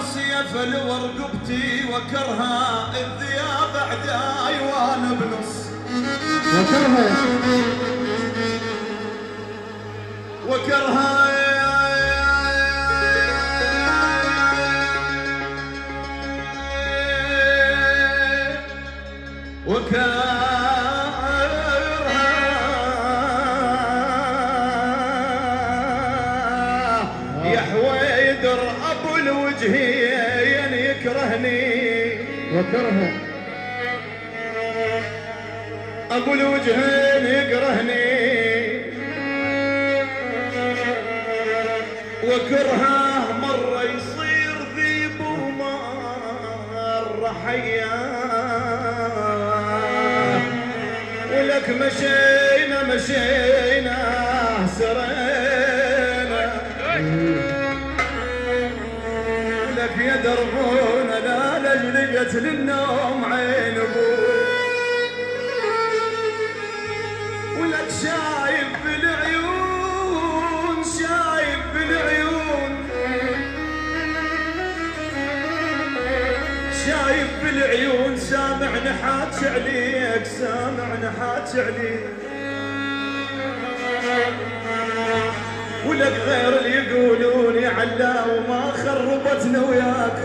سيف ورقبتي وكرها الذياب اعداي وانا بنص وكرها يا حويدر ابو الوجهين يكرهني وكرها ابو الوجهين يكرهني وكرهه مرة يصير ذيب ومرة حياه ولك مشينا سرينا لك يا دربونا لا لجلجت للنوم عين ابوي ولك شايف بالعيون شايف بالعيون سامع نحات عليك ولك غير اللي يقولون يا علا وما خربتنا وياك